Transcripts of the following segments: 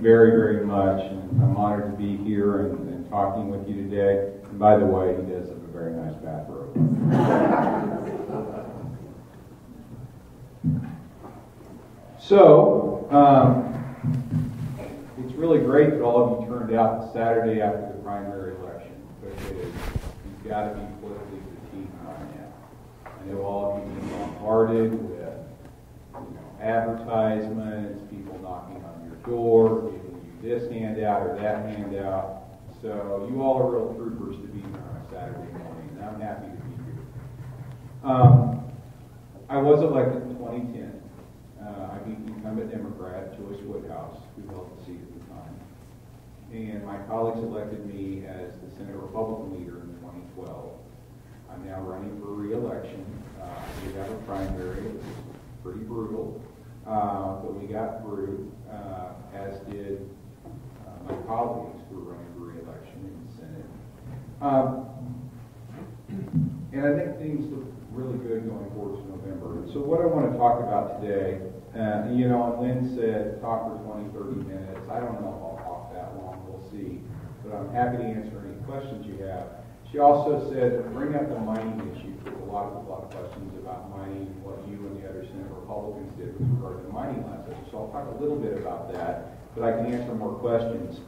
very, very much, and I'm honored to be here and talking with you today. And by the way, he does have a very nice bathrobe. So, it's really great that all of you turned out the Saturday after the primary election, because you've got to be politically fatigued right now. I know all of you have been bombarded with advertisements, people knocking on your door, giving you this handout or that handout. So you all are real troopers to be here on a Saturday morning, and I'm happy to be here. I was elected in 2010. I beat the incumbent Democrat, Joyce Woodhouse, who held the seat at the time. And my colleagues elected me as the Senate Republican leader in 2012. I'm now running for re-election. We have a primary. It was pretty brutal, but we got through, as did my colleagues who were running for re-election in the Senate. And I think things look really good going forward to November. And so what I want to talk about today, and Lynn said talk for 20, 30 minutes. I don't know if I'll talk that long, we'll see. But I'm happy to answer any questions you have. She also said bring up the mining issue, because a lot of questions about mining, what you and the other Senate Republicans did with regard to mining last session. So I'll talk a little bit about that, but I can answer more questions.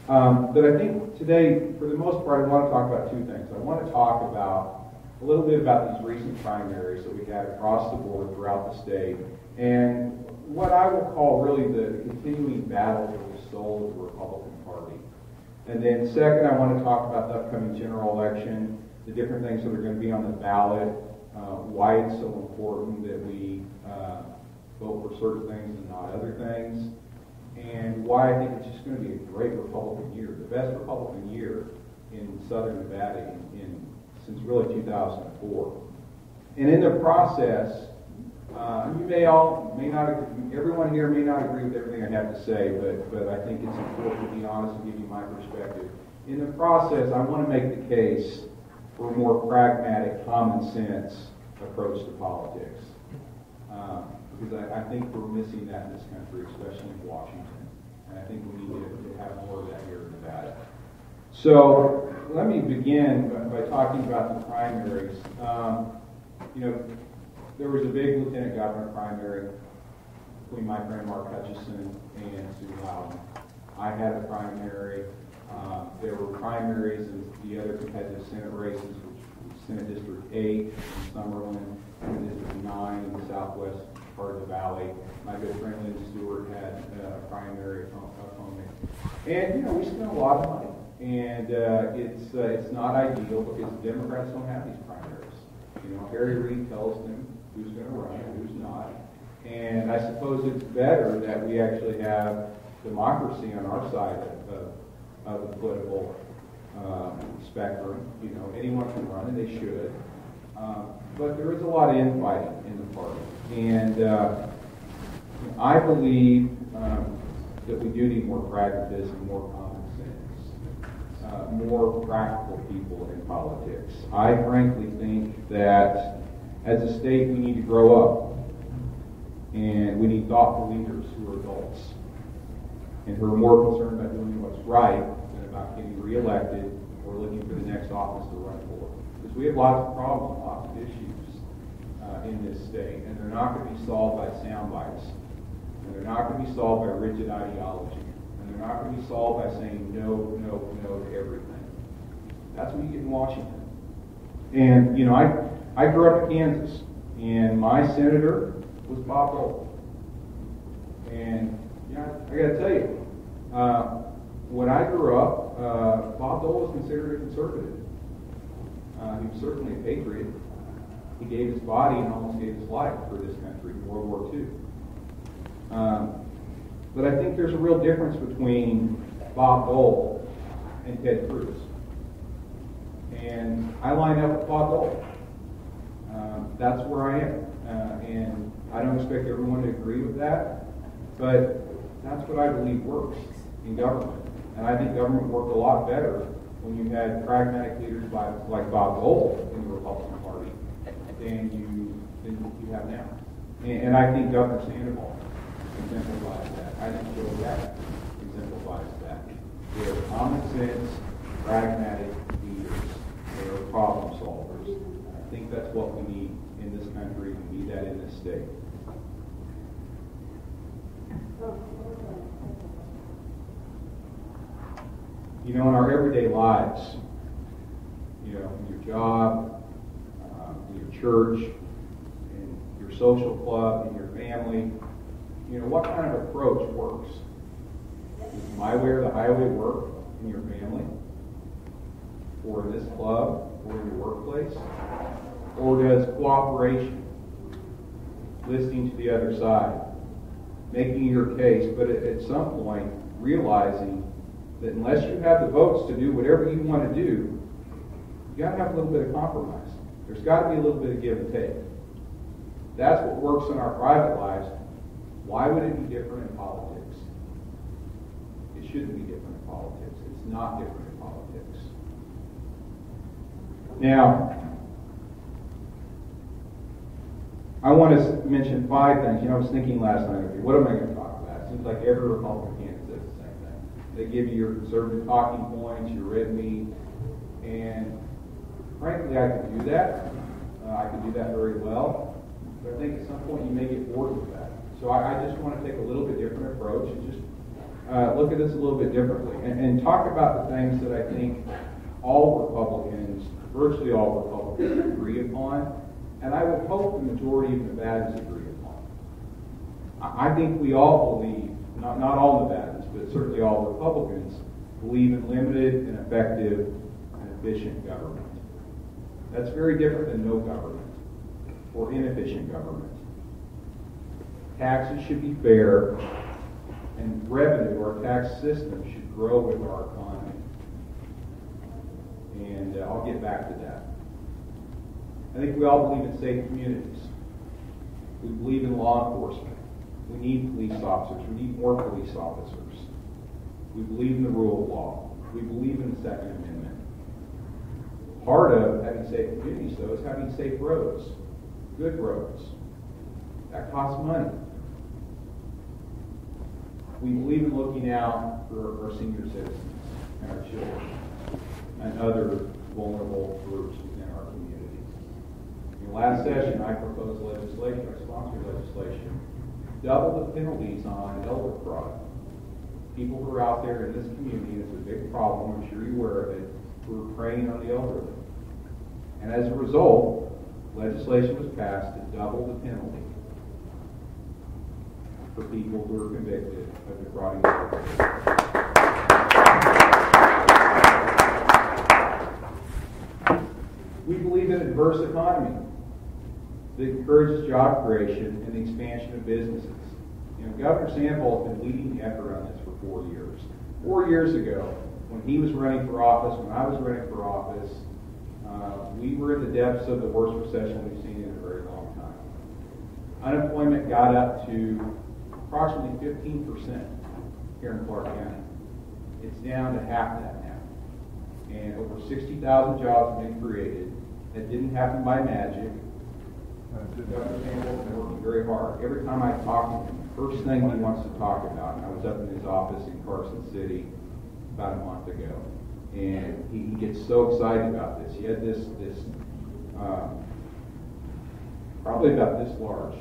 But I think today, for the most part, I want to talk about two things. I want to talk about a little bit about these recent primaries that we had across the board throughout the state, and what I will call really the continuing battle for the soul of the Republican Party. And then second, I want to talk about the upcoming general election, the different things that are going to be on the ballot, why it's so important that we vote for certain things and not other things, and why I think it's just going to be a great Republican year, the best Republican year in Southern Nevada since really 2004. And in the process, everyone here may not agree with everything I have to say, but I think it's important to be honest and give you my perspective. In the process, I want to make the case for a more pragmatic, common sense approach to politics. Because I think we're missing that in this country, especially in Washington. And I think we need to have more of that here in Nevada. So let me begin by talking about the primaries. There was a big lieutenant governor primary between my friend Mark Hutchison and Sue Loudon. I had a primary. There were primaries in the other competitive Senate races, which was Senate District 8 in Summerlin, and District 9 in the southwest part of the valley. My good friend Lynn Stewart had a primary opponent. And, we spent a lot of money. And it's not ideal because the Democrats don't have these primaries. Harry Reid tells them who's going to run and who's not. And I suppose it's better that we actually have democracy on our side of the political spectrum. Anyone can run, and they should. But there is a lot of infighting in the party. And I believe that we do need more pragmatism, more common sense, more practical people in politics. I frankly think that as a state we need to grow up, and we need thoughtful leaders who are adults and who are more concerned about doing what's right than about getting reelected or looking for the next office to run for. Because we have lots of problems, lots of issues in this state, and they're not going to be solved by sound bites, and they're not going to be solved by rigid ideology, and they're not going to be solved by saying no, no, no to everything. That's what you get in Washington. And, I grew up in Kansas, and my senator was Bob Dole. And, I got to tell you, when I grew up, Bob Dole was considered a conservative. He was certainly a patriot. He gave his body and almost gave his life for this country in World War II. But I think there's a real difference between Bob Dole and Ted Cruz. And I line up with Bob Dole. That's where I am. And I don't expect everyone to agree with that, but that's what I believe works in government. And I think government worked a lot better when you had pragmatic leaders like Bob Dole in the Republican Party than you have now. And I think Governor Sandoval exemplifies that. I think Joe Beck exemplifies They are common sense, pragmatic leaders. They are problem solvers. I think that's what we need in this country. We need that in this state. You know, in our everyday lives, you know, in your job, in your church, in your social club, in your family, you know, what kind of approach works? Does my way or the highway work in your family? Or in this club? Or in your workplace? Or does cooperation, listening to the other side, making your case, but at some point realizing that unless you have the votes to do whatever you want to do, you got to have a little bit of compromise. There's got to be a little bit of give and take. That's what works in our private lives. Why would it be different in politics? It shouldn't be different in politics. It's not different in politics. Now, I want to mention 5 things. You know, I was thinking last night, okay, what am I going to talk about? It seems like every Republican candidate says the same thing. They give you your conservative talking points, your red meat, and frankly, I could do that. I could do that very well. But I think at some point you may get bored with that. So I just want to take a little bit different approach and just look at this a little bit differently and talk about the things that I think all Republicans, virtually all Republicans, agree upon. And I would hope the majority of Nevadans agree upon. I think we all believe, not all Nevadans, but certainly all Republicans, believe in limited and effective and efficient government. That's very different than no government or inefficient government. Taxes should be fair, and revenue, our tax system, should grow with our economy. And I'll get back to that. I think we all believe in safe communities. We believe in law enforcement. We need police officers. We need more police officers. We believe in the rule of law. We believe in the Second Amendment. Part of having safe communities, though, is having safe roads, good roads. That costs money. We believe in looking out for our senior citizens and our children and other vulnerable groups within our community. In the last session, I proposed legislation, I sponsored legislation, double the penalties on elder fraud. People who are out there in this community, it's a big problem, I'm sure you're aware of it, who are preying on the elderly. And as a result, legislation was passed to double the penalty for people who are convicted of defrauding the elderly. We believe in a diverse economy that encourages job creation and the expansion of businesses. You know, Governor Sandholm has been leading the effort on this for 4 years. 4 years ago, when he was running for office, when I was running for office, we were in the depths of the worst recession we've seen in a very long time. Unemployment got up to approximately 15% here in Clark County. It's down to half that now. And over 60,000 jobs have been created. That didn't happen by magic. Governor Campbell has been working very hard. Every time I talk to him, the first thing he wants to talk about, and I was up in his office in Carson City about a month ago, and he gets so excited about this. He had this probably about this large,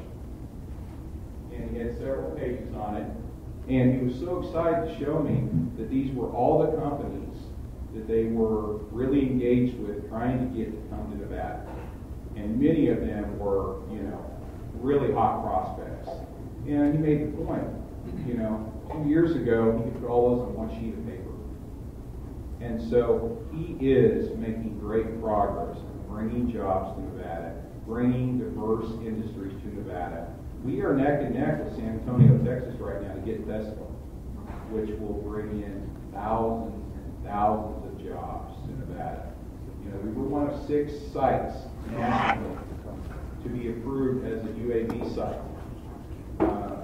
and he had several pages on it, and he was so excited to show me that these were all the companies that they were really engaged with trying to get to come to Nevada. And many of them were, you know, really hot prospects. And he made the point, you know, 2 years ago, he could put all those on one sheet of paper. And so he is making great progress in bringing jobs to Nevada, bringing diverse industries to Nevada. We are neck and neck with San Antonio, Texas right now to get Tesla, which will bring in thousands and thousands of jobs to Nevada. You know, we were one of 6 sites nationally to be approved as a UAV site.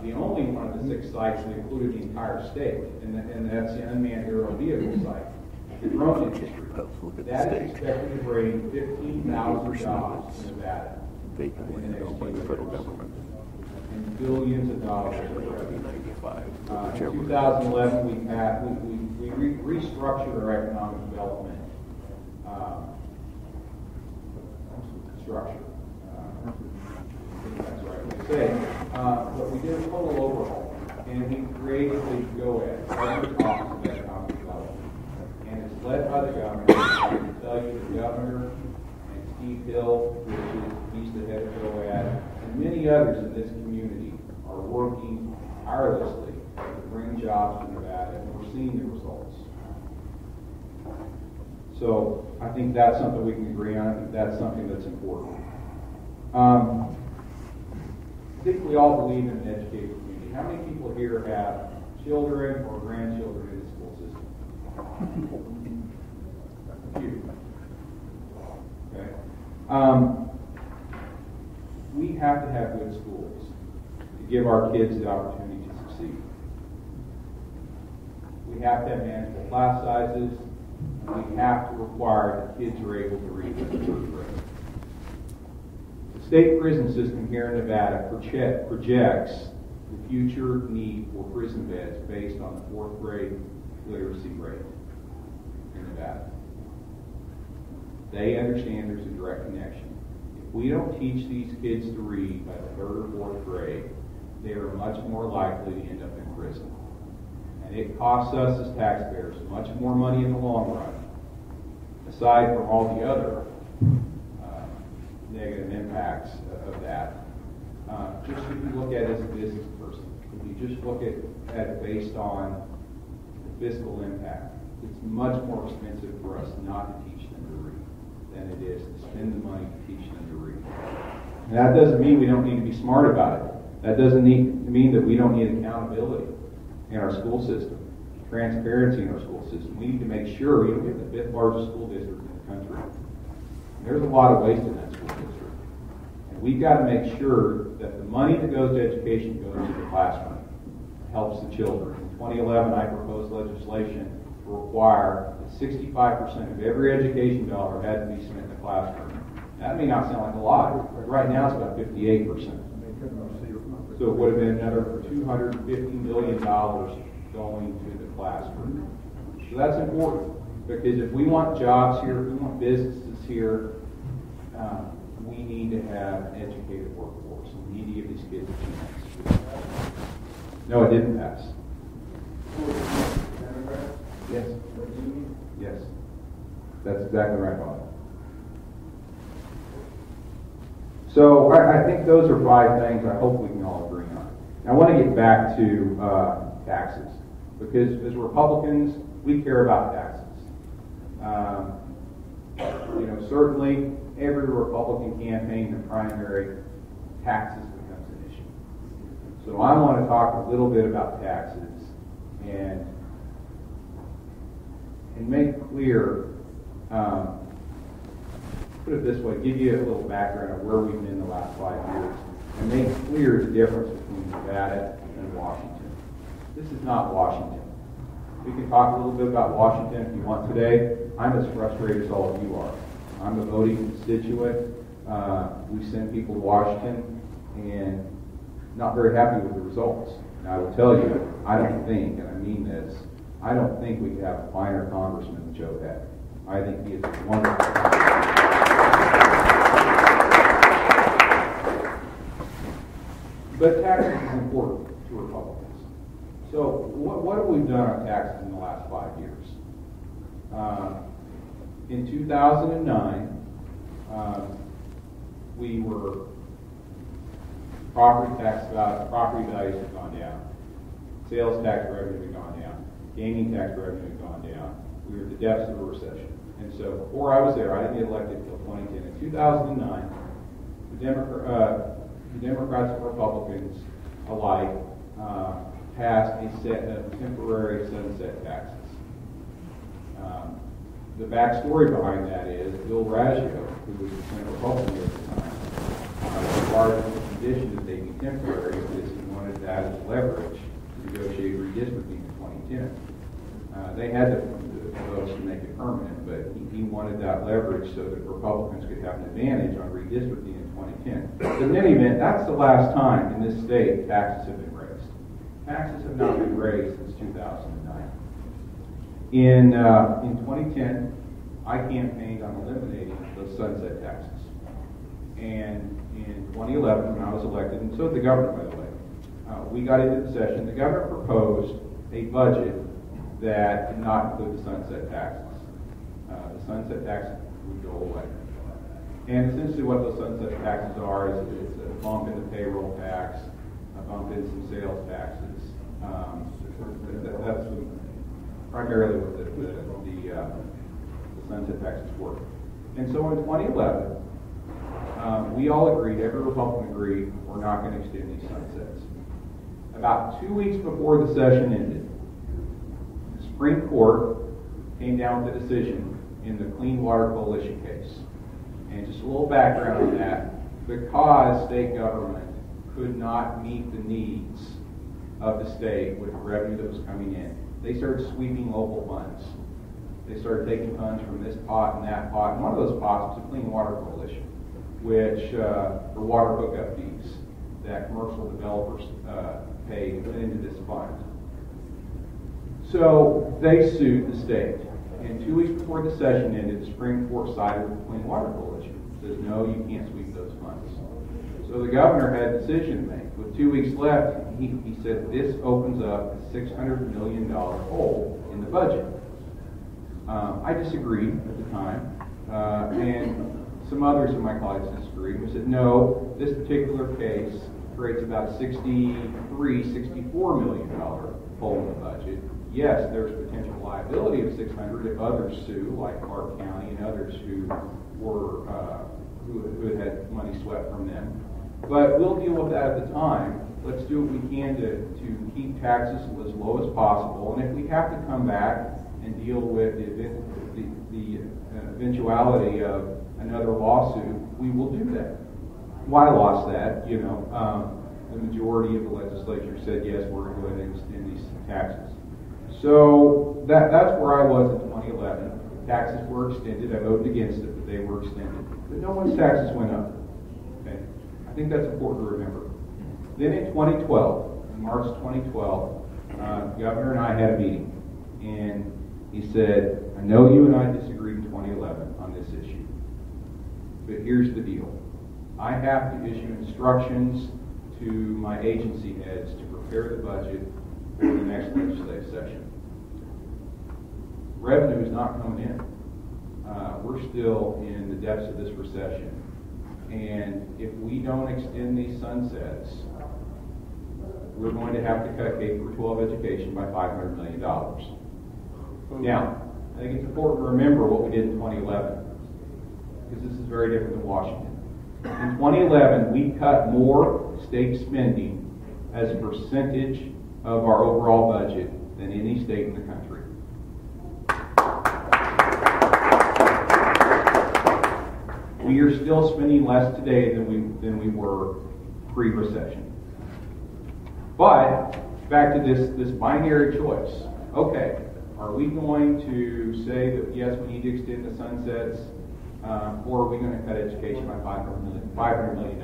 The only one of the 6 sites that included the entire state, and that's the unmanned aerial vehicle site, the drone industry. That is expected to bring 15,000 jobs to Nevada in the next 2 years. And billions of dollars of revenue. In 2011, we restructure our economic development structure. I think that's right to say. But we did a total overhaul, and we created the GOED, Governor's Office of Economic Development. And it's led by the governor. I can tell you the governor and Steve Hill, which is he's the head of GOED, and many others in this community are working tirelessly to bring jobs to Nevada, and we're seeing the results. So I think that's something we can agree on. I think that's something that's important. I think we all believe in an educated community. How many people here have children or grandchildren in the school system? A few. Okay. We have to have good schools to give our kids the opportunity to succeed. We have to have manageable class sizes. We have to require that kids are able to read in the third grade. The state prison system here in Nevada projects the future need for prison beds based on the fourth grade literacy rate in Nevada. They understand there's a direct connection. If we don't teach these kids to read by the third or fourth grade, they are much more likely to end up in prison. And it costs us as taxpayers much more money in the long run, aside from all the other negative impacts of that. Just if you look at it as a business person, if you just look at it based on the fiscal impact, it's much more expensive for us not to teach them to read than it is to spend the money to teach them to read. And that doesn't mean we don't need to be smart about it. That doesn't mean that we don't need accountability in our school system, transparency in our school system. We need to make sure we have the fifth largest school district in the country. And there's a lot of waste in that school district. And we've got to make sure that the money that goes to education goes to the classroom, helps the children. In 2011, I proposed legislation to require that 65% of every education dollar had to be spent in the classroom. That may not sound like a lot, but right now it's about 58%. So it would have been another $250 million going to the classroom. So that's important, because if we want jobs here, if we want businesses here, we need to have an educated workforce. We need to give these kids a chance. No, it didn't pass. Yes. Yes. That's exactly right, Bob. So I think those are 5 things I hope we can all agree on. I want to get back to taxes, because as Republicans, we care about taxes. Certainly every Republican campaign and primary, taxes becomes an issue. So I want to talk a little bit about taxes and make clear, put it this way, give you a little background of where we've been the last 5 years, and make clear the difference between Nevada and Washington. This is not Washington. We can talk a little bit about Washington if you want today. I'm as frustrated as all of you are. I'm a voting constituent. We send people to Washington and not very happy with the results. And I will tell you, I don't think, and I mean this, I don't think we could have a finer congressman than Joe Heck. I think he is a wonderful But taxes is important to Republicans. So what have we done on taxes in the last 5 years? In 2009, we were property values had gone down, sales tax revenue had gone down, gaming tax revenue had gone down. We were at the depths of a recession. And so before I was there, I didn't get elected until 2010. In 2009, the Democrats and Republicans alike passed a set of temporary sunset taxes. The backstory behind that is Bill Raggio, who was the Senate Republican at the time, required the condition that they be temporary because he wanted that as leverage to negotiate redistricting in 2010. They had the votes to make it permanent, but he wanted that leverage so that Republicans could have an advantage on redistricting in 2010. But in any event, that's the last time in this state taxes have been raised. Taxes have not been raised since 2009. In 2010, I campaigned on eliminating those sunset taxes. And in 2011, when I was elected, and so did the governor, by the way, we got into the session. The governor proposed a budget that did not include the sunset taxes. The sunset taxes would go away. And essentially what those sunset taxes are is it's a bump in the payroll tax, a bump in some sales taxes. That's primarily what the sunset taxes were. And so in 2011, we all agreed, every Republican agreed, we're not going to extend these sunsets. About 2 weeks before the session ended, the Supreme Court came down with a decision in the Clean Water Coalition case. And just a little background on that, because state government could not meet the needs of the state with the revenue that was coming in, they started sweeping local funds. They started taking funds from this pot and that pot, and one of those pots was the Clean Water Coalition, which for water hookup fees that commercial developers pay went into this fund. So they sued the state. And 2 weeks before the session ended, the Supreme Court sided with the Clean Water Coalition. It says, no, you can't sweep those funds. So the governor had a decision to make. With 2 weeks left, he said, this opens up a $600 million hole in the budget. I disagreed at the time, and some others of my colleagues disagreed. We said, no, this particular case creates about $64 million hole in the budget. Yes, there's potential liability of $600 if others sue, like Clark County and others who had had money swept from them. But we'll deal with that at the time. Let's do what we can to keep taxes as low as possible. And if we have to come back and deal with the eventuality of another lawsuit, we will do that. Why lost that? The majority of the legislature said, yes, we're going to go ahead and extend these taxes. So that's where I was in 2011. Taxes were extended. I voted against it, but they were extended. But no one's taxes went up. Okay? I think that's important to remember. Then in 2012, in March 2012, the governor and I had a meeting. And he said, I know you and I disagreed in 2011 on this issue. But here's the deal. I have to issue instructions to my agency heads to prepare the budget for the next legislative session. Revenue is not coming in. We're still in the depths of this recession. And if we don't extend these sunsets, we're going to have to cut K-12 education by $500 million. Now, I think it's important to remember what we did in 2011, because this is very different than Washington. In 2011, we cut more state spending as a percentage of our overall budget than any state in the country. We are still spending less today than we were pre-recession. But back to this binary choice. Okay, are we going to say that yes, we need to extend the sunsets, or are we going to cut education by $500 million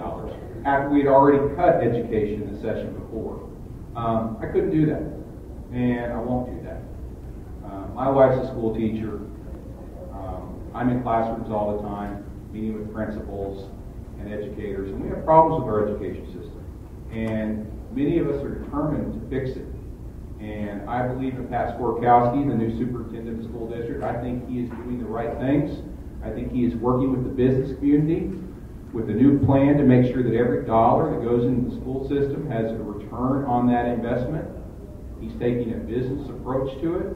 after we had already cut education the session before? I couldn't do that, and I won't do that. My wife's a school teacher. I'm in classrooms all the time, meeting with principals and educators, and we have problems with our education system. And many of us are determined to fix it. And I believe in Pat Skorkowski, the new superintendent of the school district. I think he is doing the right things. I think he is working with the business community with a new plan to make sure that every dollar that goes into the school system has a return on that investment. He's taking a business approach to it,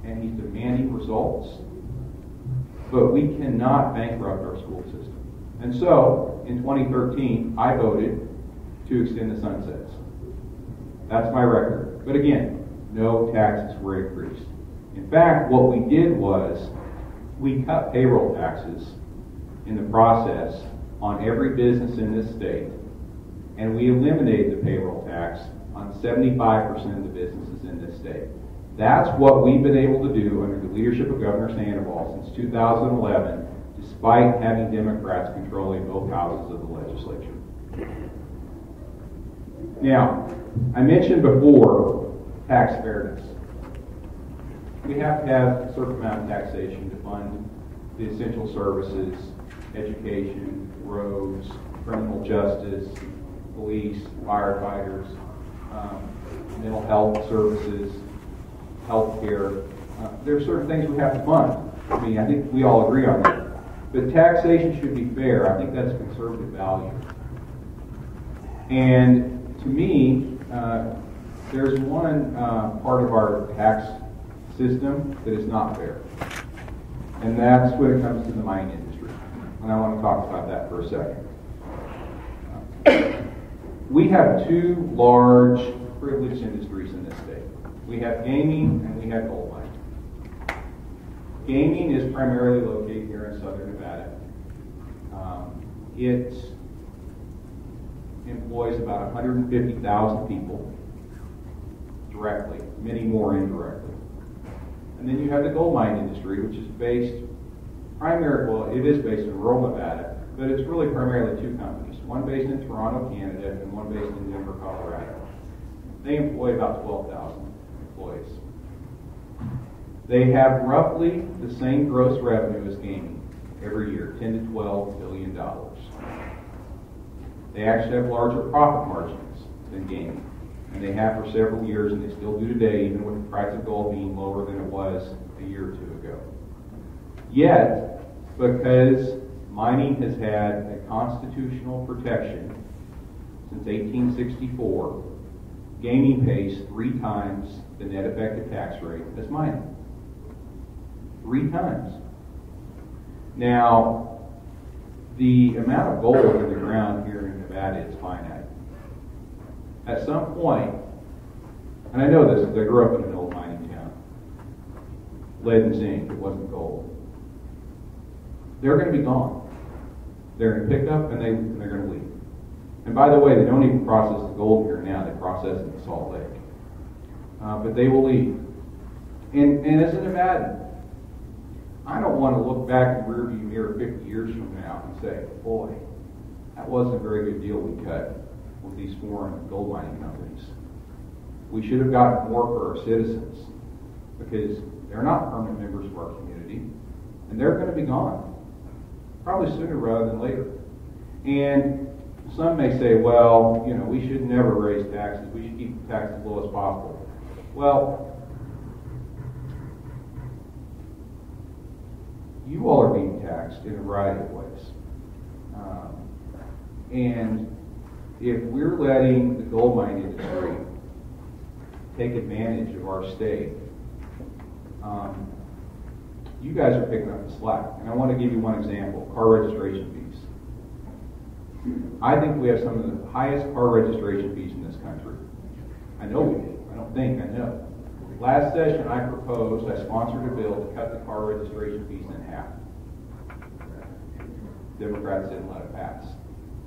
and he's demanding results. But we cannot bankrupt our school system. And so, in 2013, I voted to extend the sunsets. That's my record. But again, no taxes were increased. In fact, what we did was we cut payroll taxes in the process on every business in this state, and we eliminated the payroll tax on 75% of the businesses in this state. That's what we've been able to do under the leadership of Governor Sandoval since 2011, despite having Democrats controlling both houses of the legislature. Now, I mentioned before tax fairness. we have to have a certain amount of taxation to fund the essential services, education, roads, criminal justice, police, firefighters, mental health services, health care. There are certain things we have to fund. I mean, I think we all agree on that. But taxation should be fair. I think that's a conservative value. And to me, there's one part of our tax system that is not fair. And that's when it comes to the mining industry. And I want to talk about that for a second. We have two large privileged industries in this state. We have gaming and we have gold mining. Gaming is primarily located here in southern Nevada. It employs about 150,000 people directly, many more indirectly. And then you have the gold mine industry, which is based it is based in rural Nevada, but it's really primarily two companies, one based in Toronto, Canada, and one based in Denver, Colorado. They employ about 12,000 employees. They have roughly the same gross revenue as gaming every year, $10 to $12 billion. They actually have larger profit margins than gaming, and they have for several years, and they still do today, even with the price of gold being lower than it was a year or two ago. Yet, because mining has had a constitutional protection since 1864, gaming pays 3 times the net effective tax rate as mining. 3 times. Now, the amount of gold in the ground here in Nevada is finite. At some point, and I know this because I grew up in an old mining town, lead and zinc, it wasn't gold. They're going to be gone. They're going to pick up and they're going to leave. And by the way, they don't even process the gold here now, they process it in Salt Lake. But they will leave. And as a Nevadan, I don't want to look back in the rearview mirror 50 years from now and say, boy, that wasn't a very good deal we cut with these foreign gold mining companies. We should have gotten more for our citizens because they're not permanent members of our community and they're going to be gone, probably sooner rather than later. And some may say, well, we should never raise taxes. We should keep the taxes as low as possible. Well, you all are being taxed in a variety of ways. And if we're letting the gold mine industry take advantage of our state, you guys are picking up the slack. And I want to give you one example, car registration fees. I think we have some of the highest car registration fees in this country. I know we do. I don't think, I know. Last session I sponsored a bill to cut the car registration fees in half. Democrats didn't let it pass.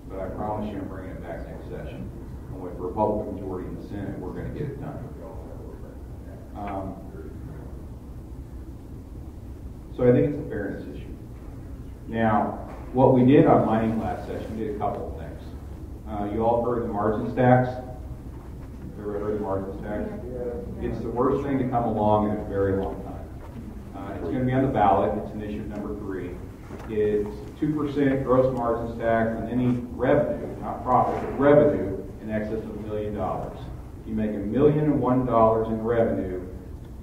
But I promise you I'm bringing it back next session. And with Republican majority in the Senate, we're going to get it done. So I think it's a fairness issue. Now, what we did on mining last session, we did a couple of things. You all heard of the margins tax? Ever heard of the margins tax? It's the worst thing to come along in a very long time. It's going to be on the ballot. It's initiative number 3. It's 2% gross margins tax on any revenue, not profit, but revenue in excess of $1 million. If you make $1,001 in revenue,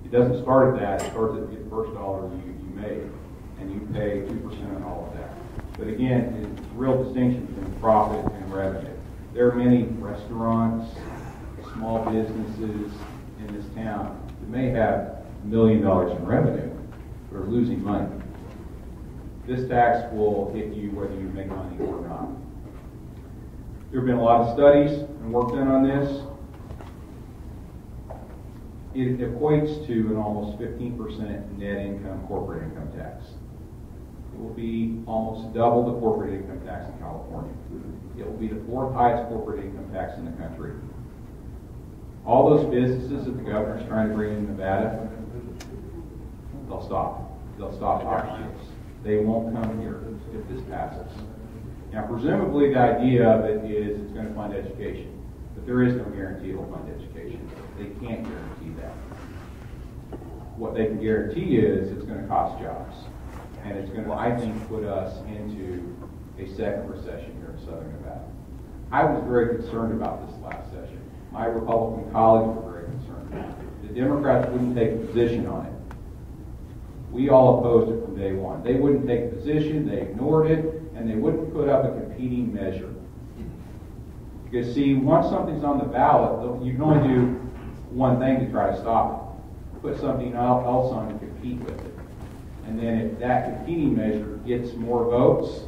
it doesn't start at that. It starts at the first dollar you made, and you pay 2% on all of that. But again, it's a real distinction between profit and revenue. There are many restaurants, small businesses in this town that may have $1 million in revenue but are losing money. This tax will hit you whether you make money or not. There have been a lot of studies and work done on this. It equates to an almost 15% net income corporate income tax. It will be almost double the corporate income tax in California. It will be the 4th highest corporate income tax in the country. All those businesses that the governor's trying to bring in Nevada, they'll stop. They'll stop operations. They won't come here if this passes. Now, presumably the idea of it is it's going to fund education. But there is no guarantee it will fund education. They can't guarantee that. what they can guarantee is it's going to cost jobs. And it's going to, I think, put us into a second recession here in Southern Nevada. I was very concerned about this last session. My Republican colleagues were very concerned about it. The Democrats wouldn't take a position on it. We all opposed it from day one. They wouldn't take a position, they ignored it, and they wouldn't put up a competing measure. Because see, once something's on the ballot, you can only do one thing to try to stop it. Put something else on to compete with it. And then if that competing measure gets more votes,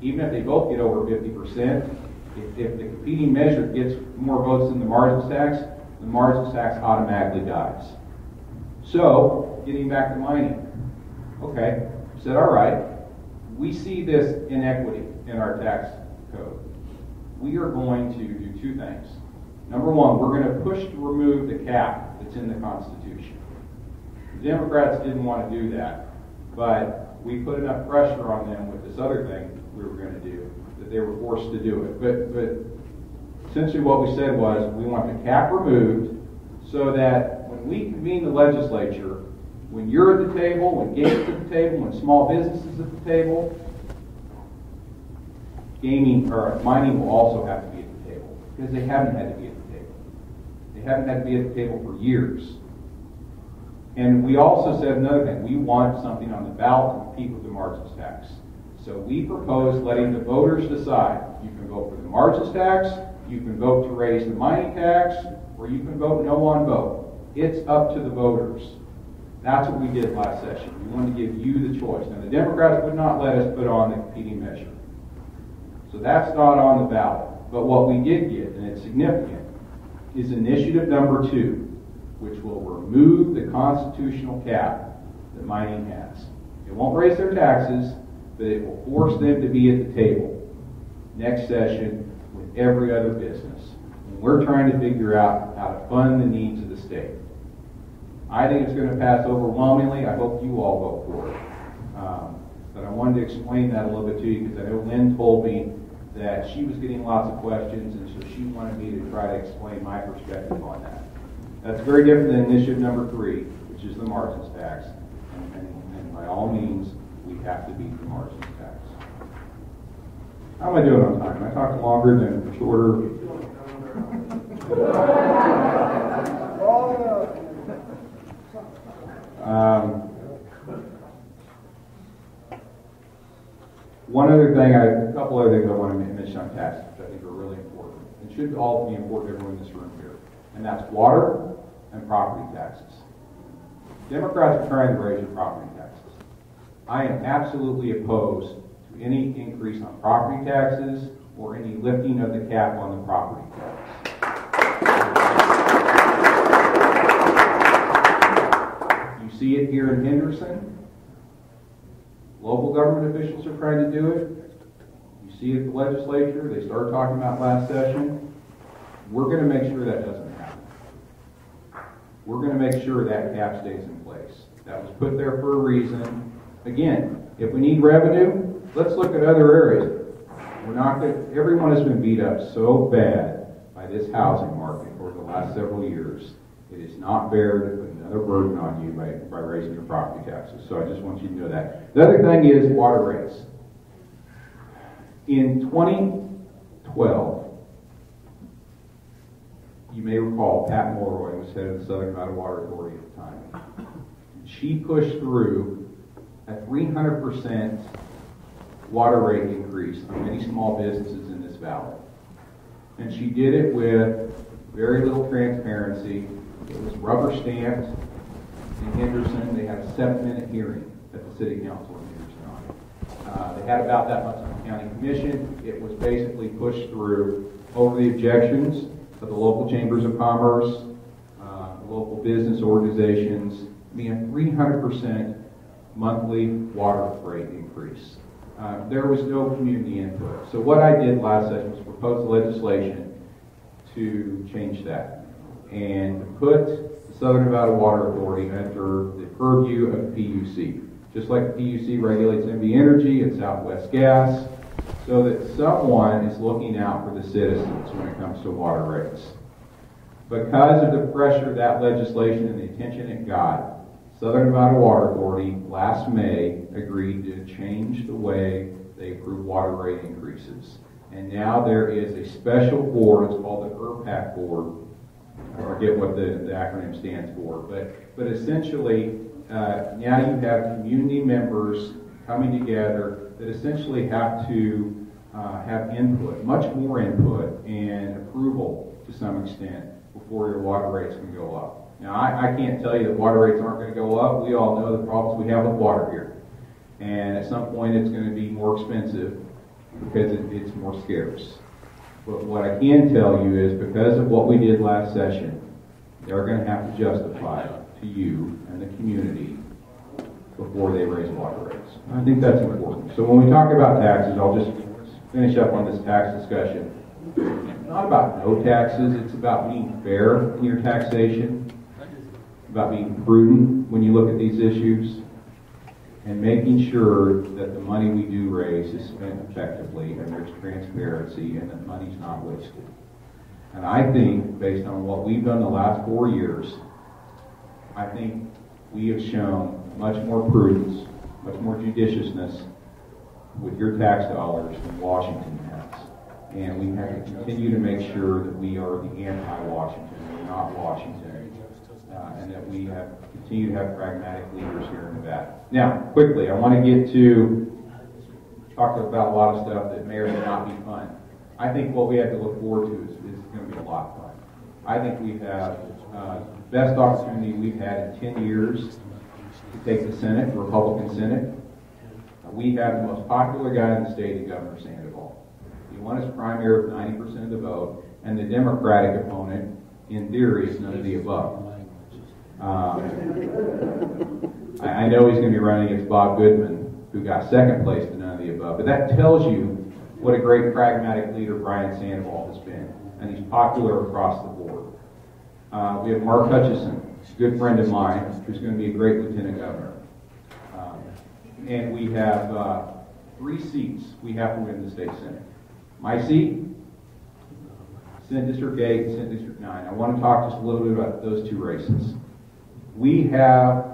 even if they both get over 50%, if the competing measure gets more votes than the margins tax, the margins tax automatically dies. So, getting back to mining. Okay, said all right, we see this inequity in our tax code. We are going to do two things. Number one, we're going to push to remove the cap that's in the Constitution. The Democrats didn't want to do that, but we put enough pressure on them with this other thing we were going to do that they were forced to do it. But essentially what we said was we want the cap removed so that when we convene the legislature, when you're at the table, when Gates at the table, when small businesses at the table, gaming or mining will also have to be at the table because they haven't had to be at the table. They haven't had to be at the table for years. And we also said another thing. We want something on the ballot to compete with the margins tax. So we propose letting the voters decide. You can vote for the margins tax, you can vote to raise the mining tax, or you can vote no on both. It's up to the voters. That's what we did last session. We wanted to give you the choice. Now, the Democrats would not let us put on the competing measure. So that's not on the ballot. But what we did get, and it's significant, is initiative number 2, which will remove the constitutional cap that mining has. It won't raise their taxes, but it will force them to be at the table next session with every other business. And we're trying to figure out how to fund the needs of the state. I think it's going to pass overwhelmingly. I hope you all vote for it. But I wanted to explain that a little bit to you because I know Lynn told me that she was getting lots of questions, and so she wanted me to try to explain my perspective on that. That's very different than initiative number 3, which is the margins tax. And by all means, we have to beat the margins tax. How am I doing on time? Am I talking longer than shorter? One other thing, a couple other things I want to mention on taxes, which I think are really important. It should all be important to everyone in this room here. And that's water and property taxes. Democrats are trying to raise your property taxes. I am absolutely opposed to any increase on property taxes or any lifting of the cap on the property tax. You see it here in Henderson. Local government officials are trying to do it. You see it at the legislature. They started talking about last session. We're going to make sure that doesn't happen. We're going to make sure that cap stays in place. That was put there for a reason. Again, if we need revenue, let's look at other areas. We're not going. Everyone has been beat up so bad by this housing market over the last several years. It is not fair to put another burden on you by raising your property taxes. So I just want you to know that. The other thing is water rates. In 2012, you may recall Pat Mulroy was head of the Southern Nevada Water Authority at the time. She pushed through a 300% water rate increase on many small businesses in this valley. And she did it with very little transparency. It was rubber stamped in Henderson. They had a 7-minute hearing at the city council in Henderson on it. They had about that much on the county commission. It was basically pushed through over the objections of the local chambers of commerce, local business organizations. I mean, a 300% monthly water rate increase. There was no community input. So what I did last session was propose legislation to change that and put the Southern Nevada Water Authority under the purview of the PUC. Just like the PUC regulates MB Energy and Southwest Gas, so that someone is looking out for the citizens when it comes to water rates. Because of the pressure of that legislation and the attention it got, Southern Nevada Water Authority last May agreed to change the way they approve water rate increases. And now there is a special board, it's called the ERPAC board. I forget what the acronym stands for, but essentially now you have community members coming together that essentially have to have input, much more input and approval to some extent before your water rates can go up. Now, I can't tell you that water rates aren't going to go up. We all know the problems we have with water here. And at some point it's going to be more expensive because it's more scarce. But what I can tell you is because of what we did last session, they're going to have to justify to you and the community before they raise water rates. I think that's important. So when we talk about taxes, I'll just finish up on this tax discussion. It's not about no taxes, it's about being fair in your taxation, about being prudent when you look at these issues, and making sure that the money we do raise is spent effectively and there's transparency and that money's not wasted. And I think, based on what we've done the last 4 years, I think we have shown much more prudence, much more judiciousness with your tax dollars than Washington has. And we have to continue to make sure that we are the anti-Washington, we're not Washington, and that we continue to have pragmatic leaders here in Nevada. Now, quickly, I want to get to talk about a lot of stuff that may or may not be fun. I think what we have to look forward to is going to be a lot of fun. I think we have the best opportunity we've had in 10 years to take the Senate, the Republican Senate. We have the most popular guy in the state, Governor Sandoval. He won his primary with 90% of the vote, and the Democratic opponent, in theory, is none of the above. I know he's going to be running against Bob Goodman, who got second place to none of the above, but that tells you what a great pragmatic leader Brian Sandoval has been, and he's popular across the board. We have Mark Hutchison, a good friend of mine, who's going to be a great lieutenant governor. And we have 3 seats we have to win the state Senate. My seat, Senate District 8 and Senate District 9. I want to talk just a little bit about those 2 races. We have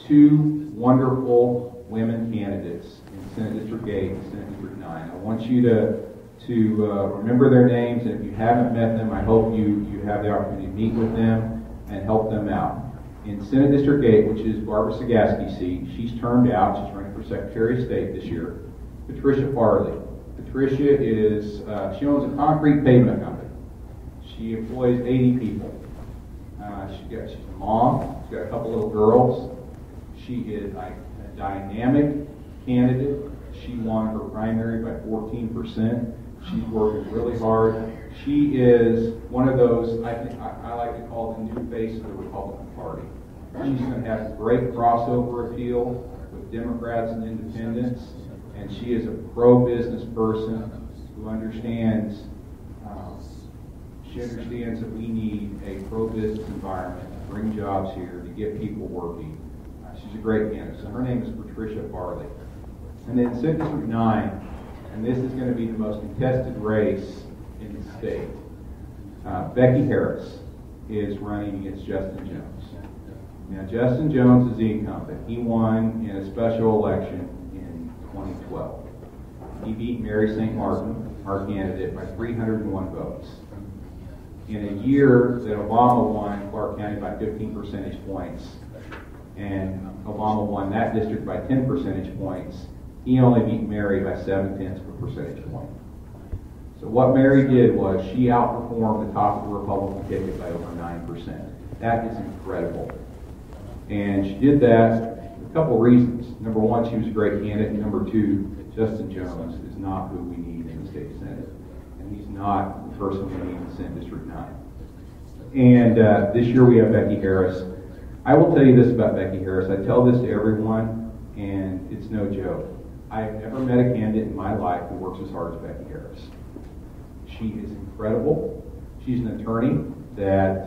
2 wonderful women candidates in Senate District 8 and Senate District 9. I want you to remember their names, and if you haven't met them, I hope you have the opportunity to meet with them and help them out. In Senate District 8, which is Barbara Sagaski's seat, she's termed out. She's running for Secretary of State this year. Patricia Farley. Patricia she owns a concrete pavement company. She employs 80 people. She's a mom. She's got a couple little girls. She is a dynamic candidate. She won her primary by 14%. She's working really hard. She is one of those, I like to call the new face of the Republican Party. She's going to have great crossover appeal with Democrats and independents, and she is a pro-business person who understands that we need a pro-business environment to bring jobs here, to get people working. She's a great candidate. So her name is Patricia Farley. And then Senate District 9, and this is going to be the most contested race in the state. Becky Harris is running against Justin Jones. Now, Justin Jones is the incumbent. He won in a special election in 2012. He beat Mary St. Martin, our candidate, by 301 votes. In a year that Obama won Clark County by 15 percentage points, and Obama won that district by 10 percentage points, he only beat Mary by 0.7 percentage point. So what Mary did was she outperformed the top of the Republican ticket by over 9%. That is incredible. And she did that for a couple of reasons. Number one, she was a great candidate. And number two, Justin Jones is not who we need in the state Senate. And he's not the person we need in Senate District 9. And this year we have Becky Harris. I will tell you this about Becky Harris. I tell this to everyone, and it's no joke. I've never met a candidate in my life who works as hard as Becky Harris. She is incredible. She's an attorney that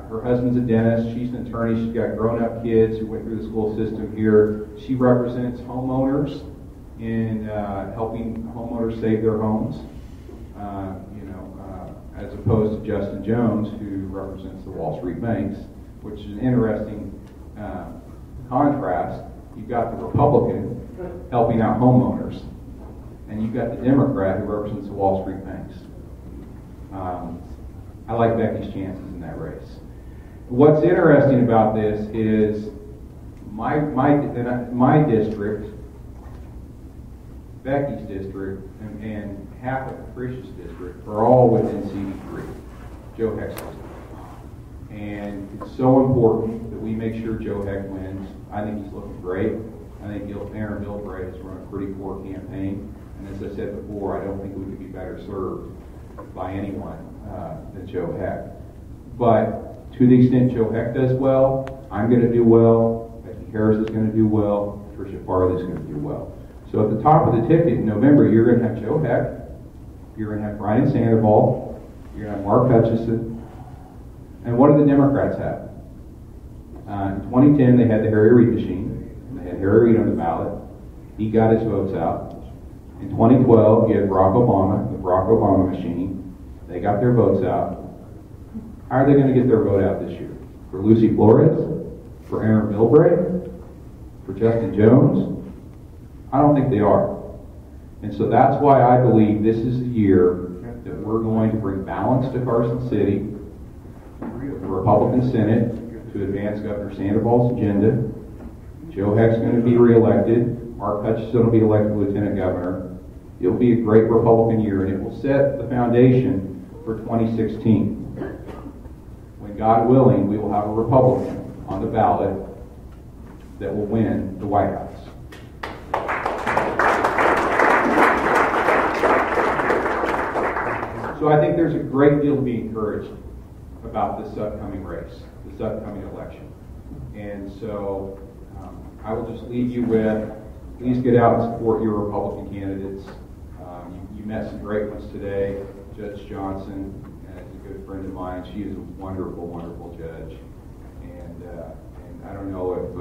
her husband's a dentist. She's an attorney. She's got grown-up kids who went through the school system here. She represents homeowners in helping homeowners save their homes, as opposed to Justin Jones, who represents the Wall Street banks, which is an interesting contrast, you've got the Republican helping out homeowners, and you've got the Democrat who represents the Wall Street banks. I like Becky's chances in that race. What's interesting about this is my district, Becky's district, and half of Trish's district are all within CD3, Joe Heck's district. And it's so important that we make sure Joe Heck wins. I think he's looking great. I think Aaron Milbrae has run a pretty poor campaign. And as I said before, I don't think we could be better served by anyone than Joe Heck. But to the extent Joe Heck does well, I'm going to do well, Becky Harris is going to do well, Tricia Farley is going to do well. So at the top of the ticket in November, you're going to have Joe Heck, you're going to have Brian Sandoval, you're going to have Mark Hutchison. And what do the Democrats have? In 2010, they had the Harry Reid machine. They had Harry Reid on the ballot. He got his votes out. In 2012, you had Barack Obama, the Barack Obama machine. They got their votes out. How are they going to get their vote out this year? For Lucy Flores? For Aaron Milbrae? For Justin Jones? I don't think they are. And so that's why I believe this is the year that we're going to bring balance to Carson City, the Republican Senate, to advance Governor Sandoval's agenda. Joe Heck's going to be reelected. Mark Hutchison will be elected lieutenant governor. It'll be a great Republican year, and it will set the foundation for 2016. When, God willing, we will have a Republican on the ballot that will win the White House. So I think there's a great deal to be encouraged about this upcoming race, this upcoming election. And so I will just leave you with, please get out and support your Republican candidates. You met some great ones today. Judge Johnson is a good friend of mine. She is a wonderful, wonderful judge. And I don't know if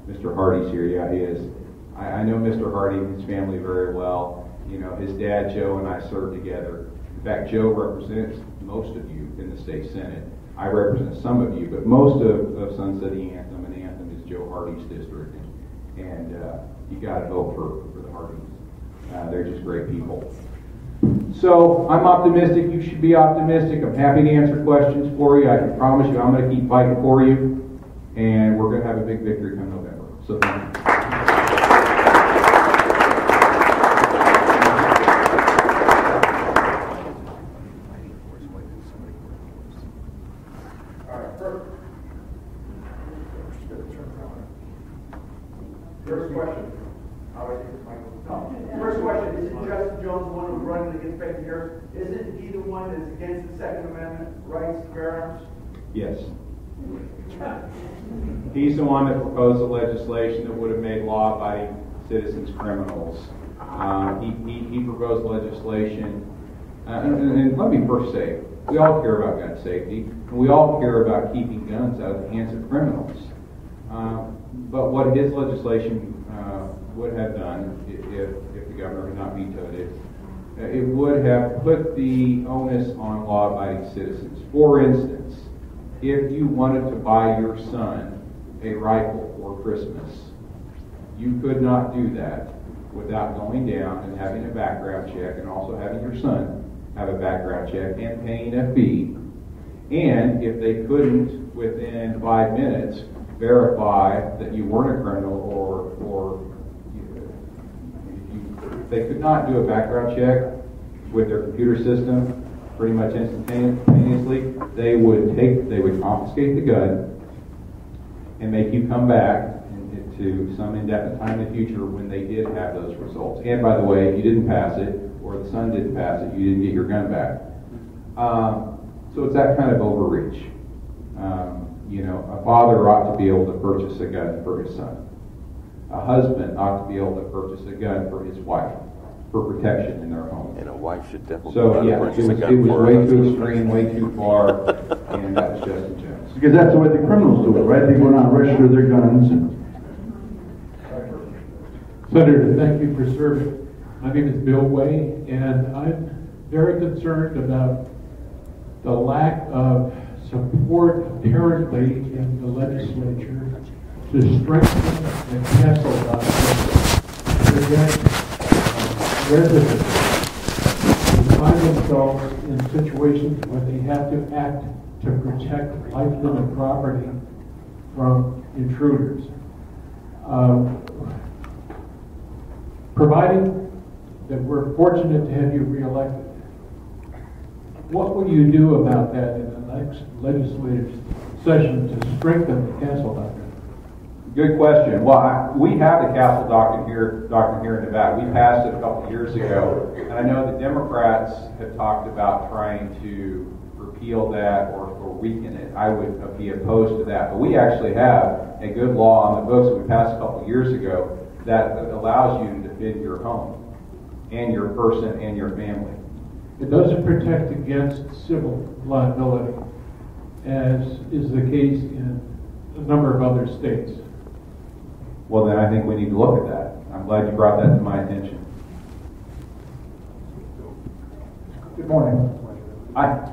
Mr. Hardy's here. Yeah, he is. I know Mr. Hardy and his family very well. You know, his dad, Joe, and I served together. In fact, Joe represents most of you in the state Senate. I represent some of you, but most of Sun City Anthem, and Anthem is Joe Hardy's district. And you got to vote for the Hardys. They're just great people. So I'm optimistic. You should be optimistic. I'm happy to answer questions for you. I can promise you I'm going to keep fighting for you. And we're going to have a big victory come November. So thank you. First question, isn't Justin Jones the one who's running against Becky Harris? Isn't he the one that's against the Second Amendment rights to bear arms? Yes. He's the one that proposed the legislation that would have made law-abiding citizens criminals. He proposed legislation, and let me first say, we all care about gun safety, and we all care about keeping guns out of the hands of criminals. But what his legislation would have done, if the governor had not vetoed it, it would have put the onus on law-abiding citizens. For instance, if you wanted to buy your son a rifle for Christmas, you could not do that without going down and having a background check, and also having your son have a background check and paying a fee. And if they couldn't, within 5 minutes, verify that you weren't a criminal, or they could not do a background check with their computer system pretty much instantaneously, they would confiscate the gun and make you come back to some indefinite time in the future when they did have those results. And by the way, if you didn't pass it, or the son didn't pass it, you didn't get your gun back. So it's that kind of overreach. A father ought to be able to purchase a gun for his son. A husband ought to be able to purchase a gun for his wife, for protection in their home. And a wife should definitely purchase a gun for her husband. It was way too extreme, way too far, and that was Justin Jones. Because that's the way the criminals do it, right? They go down and register their guns. Senator, thank you for serving. My name is Bill Way, and I'm very concerned about the lack of support, apparently, in the legislature to strengthen and cancel prevent residents who find themselves in situations where they have to act to protect life, limb, and property from intruders. Providing that we're fortunate to have you reelected, what will you do about that in the next legislative session to strengthen the castle doctrine? Good question. Well, we have the castle doctrine here in Nevada. We passed it a couple of years ago, and I know the Democrats have talked about trying to repeal that or weaken it. I would be opposed to that, but we actually have a good law on the books that we passed a couple of years ago that allows you to defend your home and your person and your family. It doesn't protect against civil liability, as is the case in a number of other states. Well, then I think we need to look at that. I'm glad you brought that to my attention. Good morning. Hi.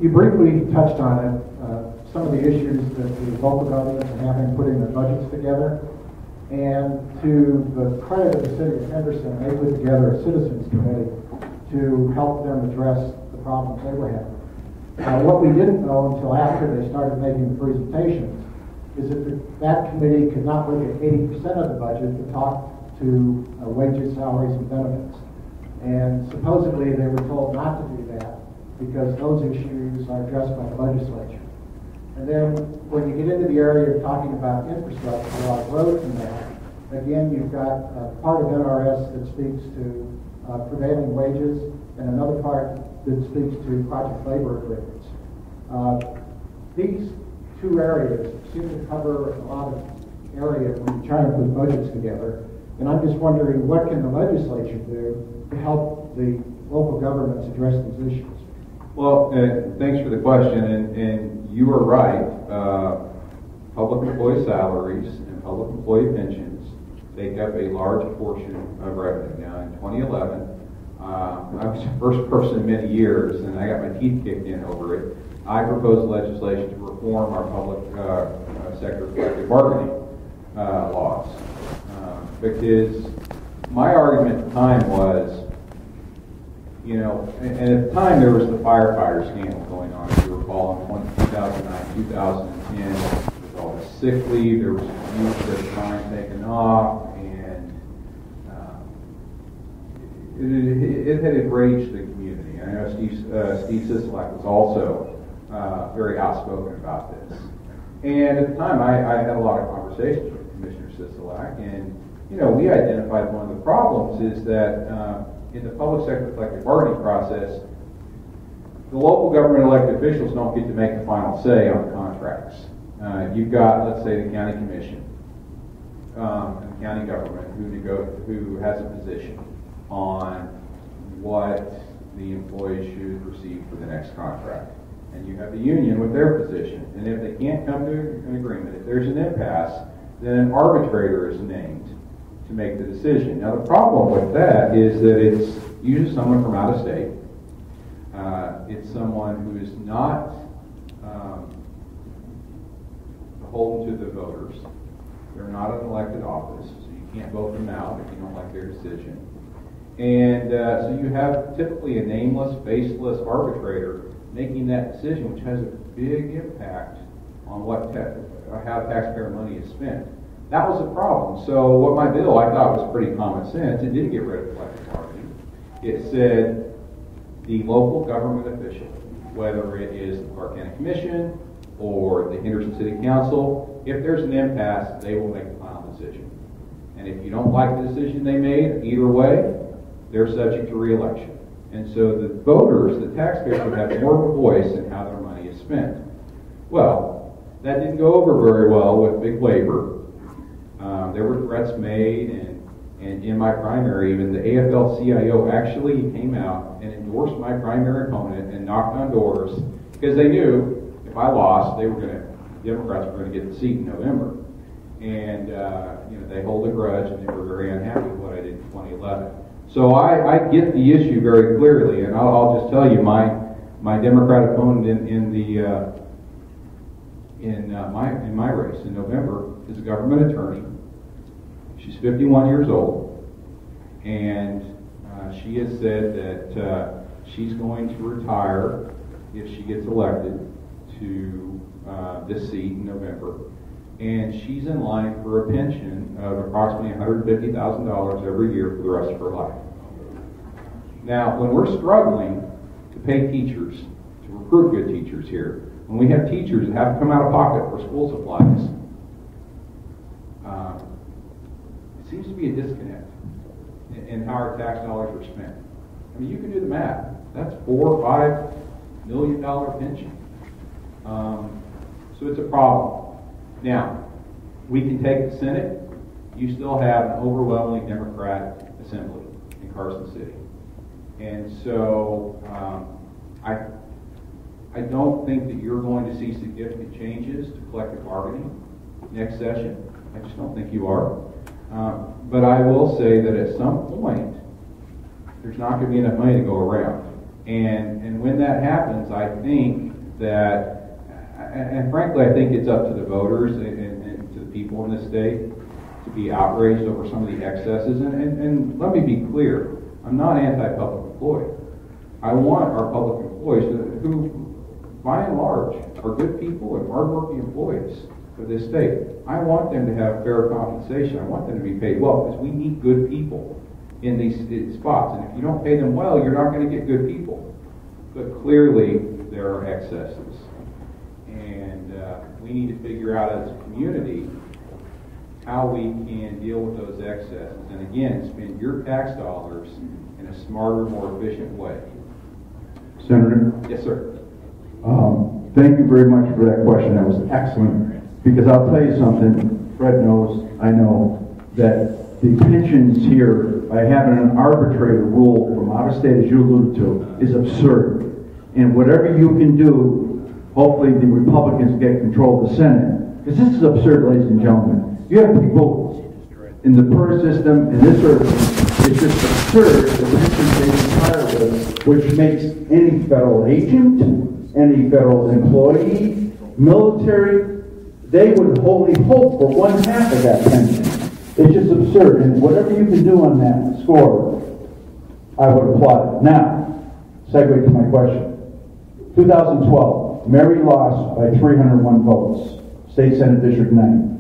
You briefly touched on it, some of the issues that the local governments are having putting their budgets together. And to the credit of the city of Henderson, they put together a citizens committee to help them address the problems they were having. What we didn't know until after they started making the presentations is that committee could not look at 80% of the budget to talk to wages, salaries, and benefits. And supposedly they were told not to do that because those issues are addressed by the legislature. And then when you get into the area of talking about infrastructure, like roads and that, again, you've got a part of NRS that speaks to prevailing wages and another part that speaks to project labor agreements. These two areas seem to cover a lot of area when you're trying to put budgets together. And I'm just wondering, what can the legislature do to help the local governments address these issues? Well, thanks for the question, and you are right. Public employee salaries and public employee pensions take up a large portion of revenue. Now, in 2011, I was the first person in many years, and I got my teeth kicked in over it. I proposed legislation to reform our public sector collective bargaining laws, because my argument at the time was, you know, and at the time there was the firefighter scandal going on, if you recall, in 2009, 2010, with all the sick leave, there was use of time taken off, and it had enraged the community. I know Steve Sisolak was also very outspoken about this. And at the time, I had a lot of conversations with Commissioner Sisolak, and, you know, we identified one of the problems is that in the public sector collective bargaining process, the local government elected officials don't get to make the final say on the contracts. You've got, let's say, the county commission, and the county government who has a position on what the employees should receive for the next contract. And you have the union with their position. And if they can't come to an agreement, if there's an impasse, then an arbitrator is named to make the decision. Now, the problem with that is that it's usually someone from out of state. It's someone who is not beholden to the voters. They're not an elected office, so you can't vote them out if you don't like their decision. And so you have typically a nameless, faceless arbitrator making that decision, which has a big impact on how taxpayer money is spent. That was a problem. So what my bill, I thought, was pretty common sense. It did get rid of collective bargaining. It said the local government official, whether it is the Clark County Commission or the Henderson City Council, if there's an impasse, they will make the final decision. And if you don't like the decision they made, either way, they're subject to re-election. And so the voters, the taxpayers, would have more of a voice in how their money is spent. Well, that didn't go over very well with big labor. There were threats made, and in my primary, even the AFL-CIO actually came out and endorsed my primary opponent and knocked on doors because they knew if I lost, Democrats were going to get the seat in November. And they hold a grudge, and they were very unhappy with what I did in 2011. So I get the issue very clearly, and I'll just tell you, my Democrat opponent in in my race in November is a government attorney. She's 51 years old, and she has said that she's going to retire if she gets elected to this seat in November. And she's in line for a pension of approximately $150,000 every year for the rest of her life. Now, when we're struggling to pay teachers, to recruit good teachers here, when we have teachers that have to come out of pocket for school supplies, it seems to be a disconnect in how our tax dollars are spent. I mean, you can do the math. That's $4 or $5 million pension. So it's a problem. Now, we can take the Senate. You still have an overwhelmingly Democrat assembly in Carson City. And so I don't think that you're going to see significant changes to collective bargaining next session. I just don't think you are. But I will say that at some point, there's not going to be enough money to go around. And when that happens, I think that, and frankly, I think it's up to the voters and to the people in this state to be outraged over some of the excesses. And let me be clear, I'm not anti-public employee. I want our public employees who, by and large, are good people and hardworking employees for this state. I want them to have fair compensation. I want them to be paid well, because we need good people in these spots. And if you don't pay them well, you're not going to get good people. But clearly, there are excesses. And we need to figure out as a community how we can deal with those excesses. And again, spend your tax dollars in a smarter, more efficient way. Senator? Yes, sir. Thank you very much for that question. That was excellent. Because I'll tell you something, Fred knows, I know, that the pensions here, by having an arbitrator rule from out of state, as you alluded to, is absurd. And whatever you can do, hopefully the Republicans get control of the Senate. Because this is absurd, ladies and gentlemen. You have people in the PERS system, and this is just absurd, the pensions they retire with, which makes any federal agent, any federal employee, military, they would wholly hope for one half of that pension. It's just absurd. And whatever you can do on that score, I would applaud it. Now, segue to my question. 2012, Mary lost by 301 votes, State Senate District 9.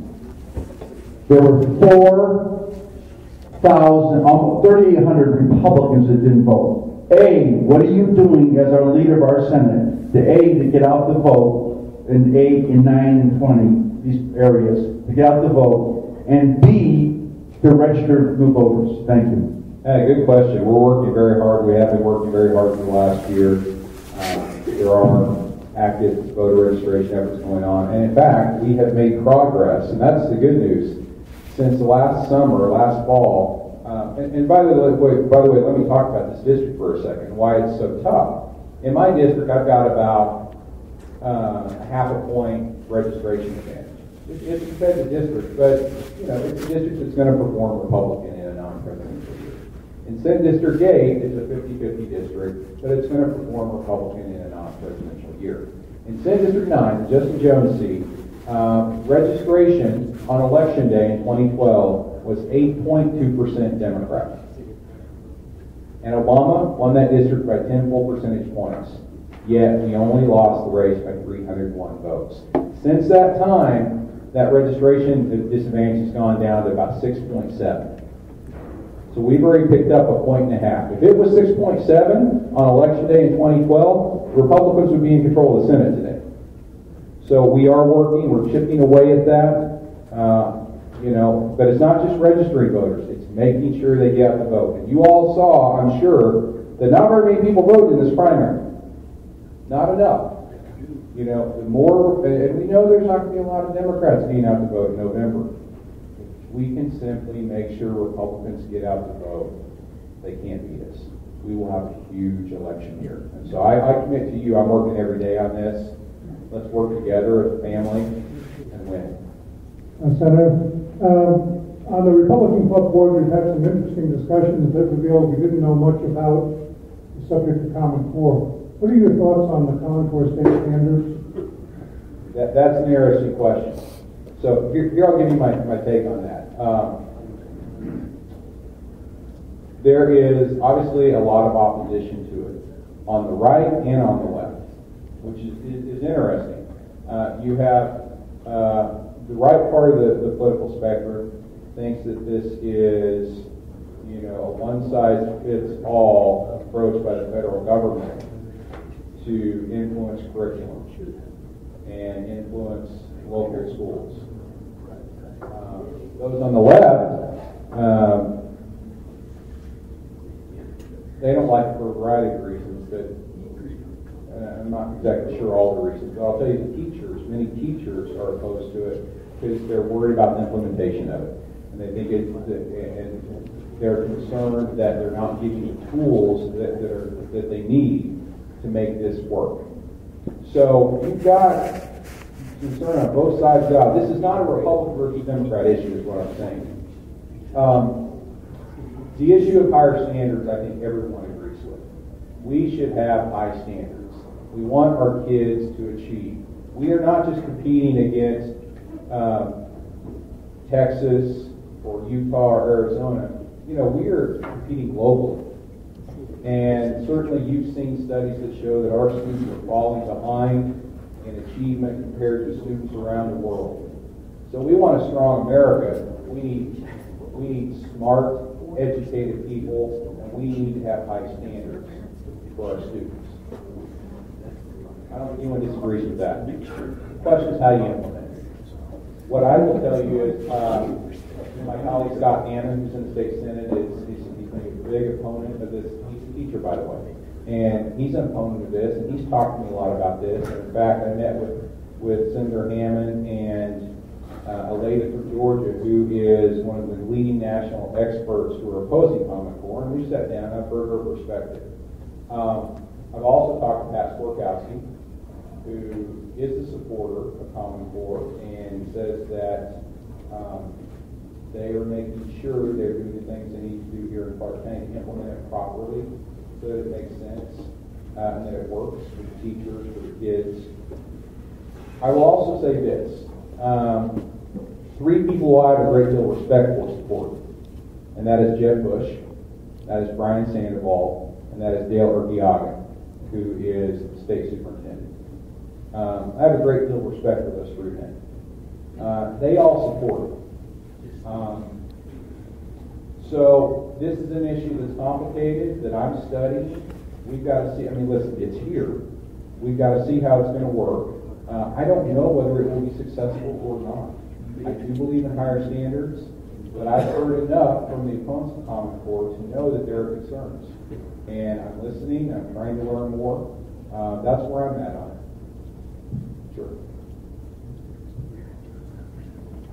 There were 3,800 Republicans that didn't vote. A, what are you doing as our leader of our Senate to get out the vote in 8 and 9 and 20, these areas, to get out the vote, and B, to register new voters? Thank you. Good question. We're working very hard. We have been working very hard for the last year. There are active voter registration efforts going on. And in fact, we have made progress, and that's the good news. Since last summer, last fall, and by the way, let me talk about this district for a second, why it's so tough. In my district, I've got about a half a point registration advantage. It's a competitive district, but it's a district that's going to perform Republican in a non-presidential year. In Senate District 8, it's a 50-50 district, but it's going to perform Republican in a non-presidential year. In Senate District 9, the Justin Jones seat, registration on Election Day in 2012 was 8.2% Democrat. And Obama won that district by 10 full percentage points. Yet we only lost the race by 301 votes. Since that time, that registration disadvantage has gone down to about 6.7. So we've already picked up 1.5 points. If it was 6.7 on Election Day in 2012, Republicans would be in control of the Senate today. So we are working, we're chipping away at that, but it's not just registering voters, it's making sure they get out the vote. And you all saw, I'm sure, that not very many people voted in this primary. Not enough. The more, and we know there's not going to be a lot of Democrats getting out to vote in November. If we can simply make sure Republicans get out to vote, they can't beat us. We will have a huge election year. And so I commit to you, I'm working every day on this. Let's work together as a family and win. Senator, on the Republican Club board, we've had some interesting discussions that revealed we didn't know much about the subject of Common Core. What are your thoughts on the Common Core state standards? That's an interesting question. So here I'll give you my take on that. There is obviously a lot of opposition to it on the right and on the left, which is interesting. You have the right part of the political spectrum thinks that this is, a one-size-fits-all approach by the federal government to influence curriculum and influence local schools. Those on the left, they don't like it for a variety of reasons, but I'm not exactly sure all the reasons, but I'll tell you many teachers are opposed to it because they're worried about the implementation of it. And they think and they're concerned that they're not giving the tools that they need to make this work. So you've got concern on both sides of the aisle. This is not a Republican versus Democrat issue, is what I'm saying. The issue of higher standards, I think everyone agrees with. We should have high standards. We want our kids to achieve. We are not just competing against Texas or Utah or Arizona. We are competing globally. And certainly you've seen studies that show that our students are falling behind in achievement compared to students around the world. So we want a strong America. We need smart, educated people, and we need to have high standards for our students. I don't think anyone disagrees with that. The question is how you implement it. What I will tell you is, my colleague Scott Anthem, who's in the state senate, he's a big opponent of this. He's a teacher, by the way, and he's an opponent of this, and he's talked to me a lot about this. And in fact, I met with Senator Hammond and a lady from Georgia who is one of the leading national experts who are opposing Common Core, and we sat down and I've heard her perspective. I've also talked to Pat Skorkowski, who is a supporter of Common Core and says that they are making sure they're doing the things they need to do here in Clark County to implement it properly so that it makes sense and that it works for the teachers, for the kids. I will also say this. 3 people I have a great deal of respect for support, and that is Jeb Bush, that is Brian Sandoval, and that is Dale Urquiaga, who is the state superintendent. I have a great deal of respect for those 3 men. They all support it. So this is an issue that's complicated, that I'm studying. We've got to see, listen, it's here. We've got to see how it's going to work. I don't know whether it will be successful or not. I do believe in higher standards, but I've heard enough from the opponents of Common Core to know that there are concerns. And I'm listening, I'm trying to learn more. That's where I'm at on it. Sure.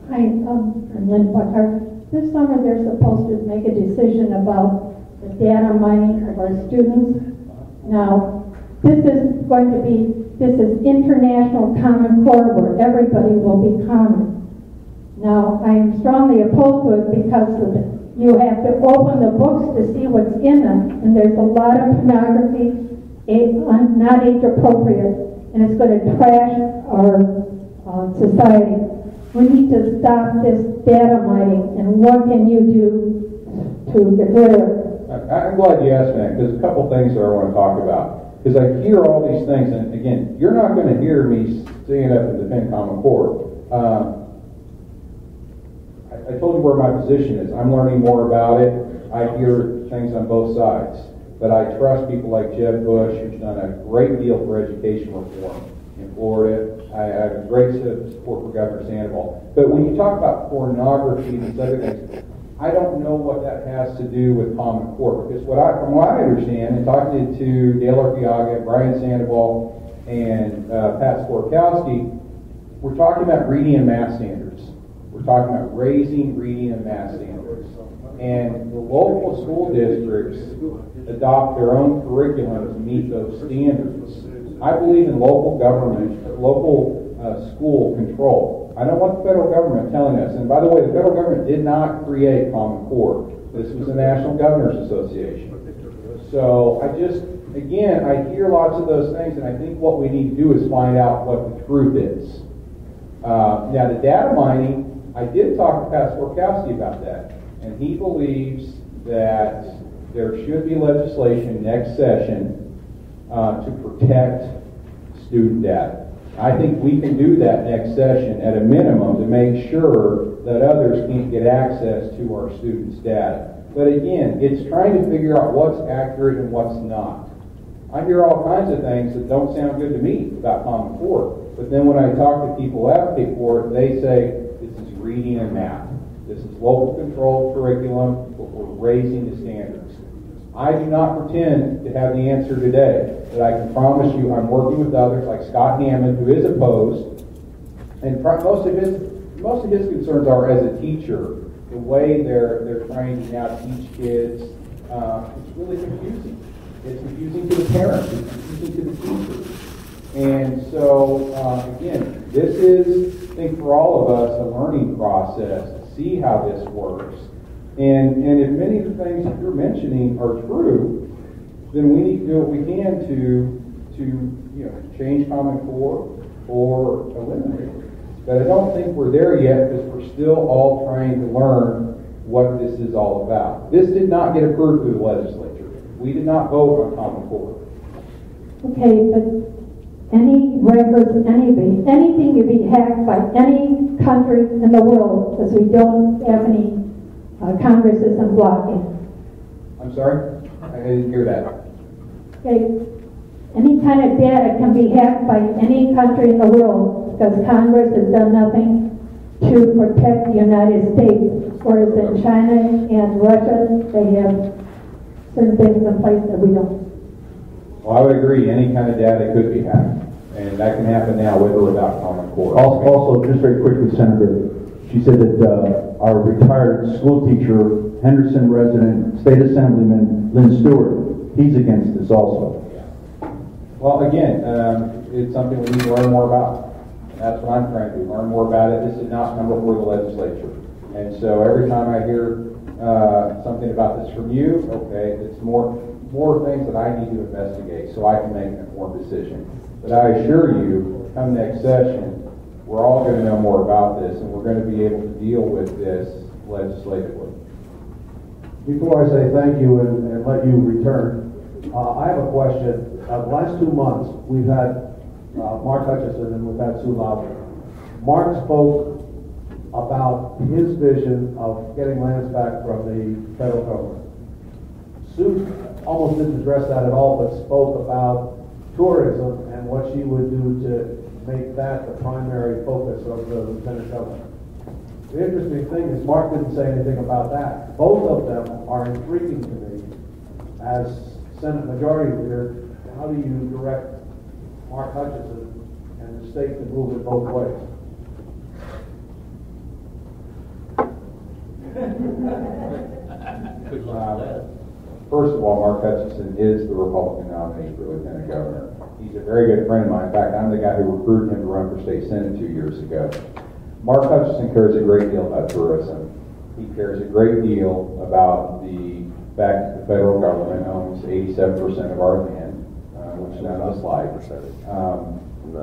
Hi, I'm Lynn Buckhart. This summer they're supposed to make a decision about the data mining of our students. Now, this is international Common Core where everybody will be common. Now, I am strongly opposed to it because you have to open the books to see what's in them, and there's a lot of pornography, not age appropriate, and it's going to trash our society. We need to stop this data mining, and what can you do to get rid of it? I'm glad you asked that, because a couple things that I want to talk about. Because I hear all these things, and again, you're not going to hear me stand up and defend Common Core. I told you where my position is. I'm learning more about it. I hear things on both sides. But I trust people like Jeb Bush, who's done a great deal for education reform in Florida. I have a great support for Governor Sandoval. But when you talk about pornography and these other things, I don't know what that has to do with Common Core. Because from what I understand, and talking to Dale Urquiaga, Brian Sandoval, and Pat Skorkowski, we're talking about reading and math standards. We're talking about raising reading and math standards. And the local school districts adopt their own curriculum to meet those standards. I believe in local government, local school control. I don't want the federal government telling us. And by the way, the federal government did not create Common Core. This was the National Governors Association. So I hear lots of those things, and I think what we need to do is find out what the truth is. Now, the data mining, I did talk to Pastor Orkowski about that, and he believes that there should be legislation next session to protect student data. I think we can do that next session at a minimum to make sure that others can't get access to our students' data. But again, it's trying to figure out what's accurate and what's not. I hear all kinds of things that don't sound good to me about Common Core. But then when I talk to people who advocate for it, they say this is reading and math. This is local controlled curriculum, but we're raising the standards. I do not pretend to have the answer today, but I can promise you I'm working with others like Scott Hammond, who is opposed, and most of his concerns are as a teacher, the way they're trying to now teach kids. It's really confusing. It's confusing to the parents. It's confusing to the teachers. And so, again, this is, I think, for all of us, a learning process to see how this works. And if many of the things that you're mentioning are true, then we need to do what we can to change Common Core or eliminate it. But I don't think we're there yet because we're still all trying to learn what this is all about. This did not get approved through the legislature. We did not vote on Common Core. Okay, but any records, anything can be hacked by any country in the world because we don't have any Congress isn't blocking. I'm sorry? I didn't hear that. Okay, any kind of data can be hacked by any country in the world because Congress has done nothing to protect the United States. Whereas in China and Russia, they have certain things in place that we don't. Well, I would agree. Any kind of data could be hacked. And that can happen now with or without Common Core. Also, just very quickly, Senator, she said that our retired school teacher, Henderson resident, state assemblyman Lynn Stewart, he's against this also. Well, again, it's something we need to learn more about. That's what I'm trying to do, learn more about it. This is not come before the legislature. And so every time I hear something about this from you, okay, it's more things that I need to investigate so I can make an informed decision. But I assure you, come next session, we're all going to know more about this, and we're going to be able to deal with this legislatively. Before I say thank you and let you return, I have a question. The last 2 months, we've had Mark Hutchison and we've had Sue Lowry. Mark spoke about his vision of getting lands back from the federal government. Sue almost didn't address that at all, but spoke about tourism and what she would do to make that the primary focus of the lieutenant governor. The interesting thing is Mark didn't say anything about that. Both of them are intriguing to me. As Senate Majority Leader, how do you direct Mark Hutchison and the state to move it both ways? First of all, Mark Hutchison is the Republican nominee for lieutenant governor. He's a very good friend of mine. In fact, I'm the guy who recruited him to run for state senate 2 years ago. Mark Hutchison cares a great deal about tourism. He cares a great deal about the fact that the federal government owns 87% of our land, which is on the slide.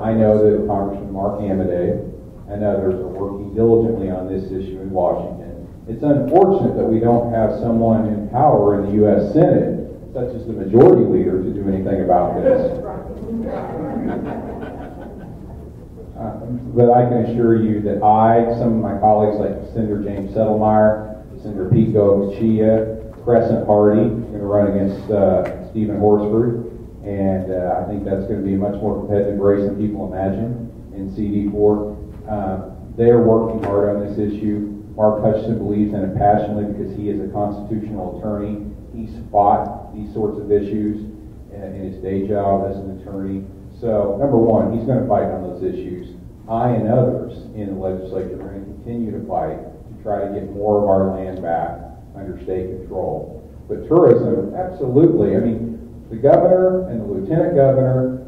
I know that Congressman Mark Hamaday and others are working diligently on this issue in Washington. It's unfortunate that we don't have someone in power in the U.S. Senate, such as the majority leader, to do anything about this. But I can assure you that some of my colleagues like Senator James Settlemeyer, Senator Pete Gochia, Crescent Hardy, going to run against Stephen Horsford, and I think that's going to be a much more competitive race than people imagine in CD4. They're working hard on this issue. Mark Hutchison believes in it passionately because he is a constitutional attorney. He's fought these sorts of issues in his day job as an attorney. So, number one, he's going to fight on those issues. I and others in the legislature are going to continue to fight to try to get more of our land back under state control. But tourism, absolutely. I mean, the governor and the lieutenant governor,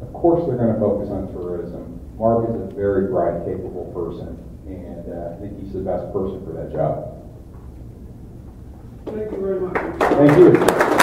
of course they're going to focus on tourism. Mark is a very bright, capable person, and I think he's the best person for that job. Thank you very much. Thank you.